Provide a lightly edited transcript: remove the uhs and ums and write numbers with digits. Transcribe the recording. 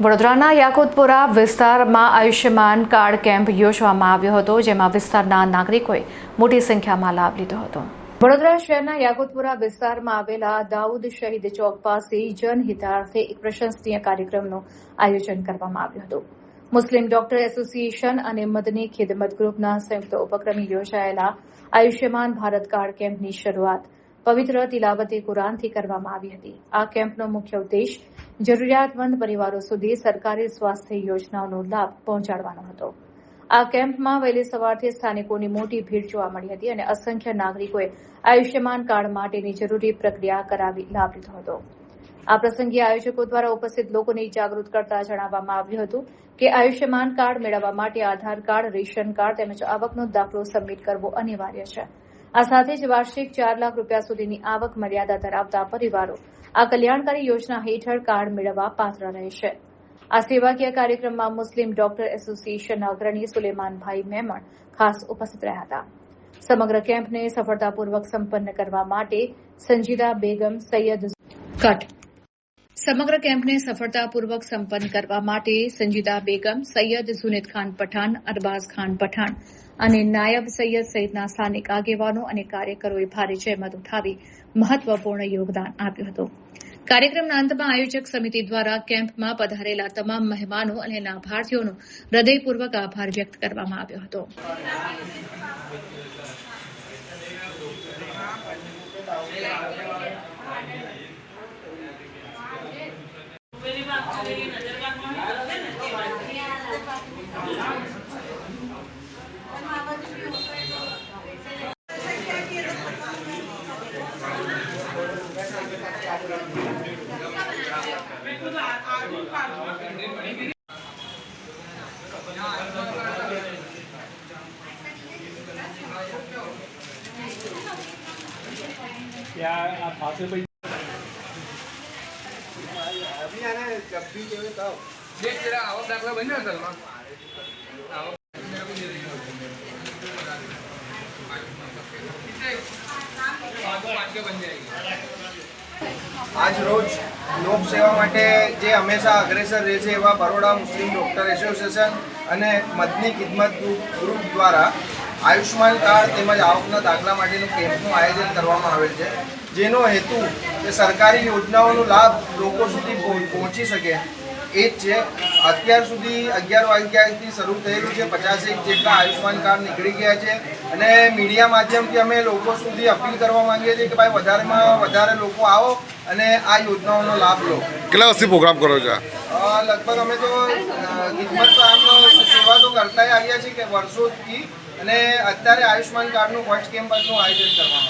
વડોદરાના યાકુતપુરા વિસ્તારમાં Ayushman card camp યોજવામાં આવ્યો હતો, જેમાં વિસ્તારના નાગરિકોએ મોટી સંખ્યામાં લાભ લીધો હતો। વડોદરા શહેરના યાકુતપુરા વિસ્તારમાં આવેલા દાઉદ શહીદ ચોક પાસે જનહિતાર્થે એક પ્રશંસનીય કાર્યક્રમનું આયોજન કરવામાં આવ્યું હતું। મુસ્લિમ ડોક્ટર એસોસિએશન અને મદની ખિદમત ગ્રુપના સંયુક્ત ઉપક્રમે યોજાયેલા આયુષ્યમાન ભારત કાર્ડ કેમ્પની શરૂઆત પવિત્ર તિલાવતે કુરાનથી કરવામાં આવી હતી। આ કેમ્પનો મુખ્ય ઉદ્દેશ જરૂરિયાતમંદ પરિવારો સુધી સરકારી સ્વાસ્થ્ય યોજનાઓનો લાભ પહોંચાડવાનો હતો। આ કેમ્પમાં વહેલી સવારથી સ્થાનિકોની મોટી ભીડ જોવા મળી હતી અને અસંખ્ય નાગરિકોએ આયુષ્યમાન કાર્ડ માટેની જરૂરી પ્રક્રિયા કરાવી લાભ લીધો હતો। આ પ્રસંગે આયોજકો દ્વારા ઉપસ્થિત લોકોને જાગૃત કરતા જણાવવામાં આવ્યું હતું કે આયુષ્યમાન કાર્ડ મેળવવા માટે આધાર કાર્ડ, રેશન કાર્ડ તેમજ આવકનો દાખલો સબમિટ કરવો અનિવાર્ય છે। આ સાથે જ વાર્ષિક 4 લાખ રૂપિયા સુધીની આવક મર્યાદા ધરાવતા પરિવારો આ કલ્યાણકારી યોજના હેઠળ કાર્ડ મેળવવા પાત્ર રહેશે। આ સેવાકીય કાર્યક્રમમાં મુસ્લિમ ડોક્ટર એસોસિએશનના અગ્રણી સુલેમાનભાઈ મેમણ ખાસ ઉપસ્થિત રહ્યા હતા। સમગ્ર કેમ્પને સફળતાપૂર્વક સંપન્ન કરવા માટે સંજીદા બેગમ સૈયદ ઝુનેદ ખાન પઠાણ, અરબાઝ ખાન પઠાણ અને નાયબ સૈયદ સહિતના સ્થાનિક આગેવાનો અને કાર્યકરોએ ભારે જહેમત ઉઠાવી મહત્વપૂર્ણ યોગદાન આપ્યું હતું। કાર્યક્રમના અંતમાં આયોજક સમિતિ દ્વારા કેમ્પમાં પધારેલા તમામ મહેમાનો અને લાભાર્થીઓનો હૃદયપૂર્વક આભાર વ્યક્ત કરવામાં આવ્યો હતો। अभी आना है जब भी चाहिए तब देख तेरा आवक दाखला बन जाता है आज रोज लोक सेवा માટે જે હંમેશા અગ્રેસર રહે છે એવા બરોડા મુસ્લિમ ડોક્ટર એસોસિએશન અને મદની ખિદમત ગ્રુપ દ્વારા આયુષ્માન કાર્ડ તેમજ આવકના દાખલા માટેનું કેમ્પનું આયોજન કરવામાં આવેલ છે, જેનો હેતુ કે સરકારી યોજનાઓનો લાભ લોકો સુધી પહોંચી શકે એ જ છે। અત્યાર સુધી 11 વાગ્યાથી શરૂ થયેલું છે, 50 જેટલા આયુષ્માન કાર્ડ નીકળી ગયા છે અને મીડિયા માધ્યમથી અમે લોકો સુધી અપીલ કરવા માંગીએ છીએ કે ભાઈ વધારેમાં વધારે લોકો આવો અને આ યોજનાઓનો લાભ લો। કેટલા વર્ષથી પ્રોગ્રામ કરો છો? લગભગ અમે તો ખિદમત આમ સેવા તો કરતા આવ્યા છીએ કે વર્ષોથી, અને અત્યારે આયુષ્માન કાર્ડનું ફર્સ્ટ કેમ્પનું આયોજન કરવામાં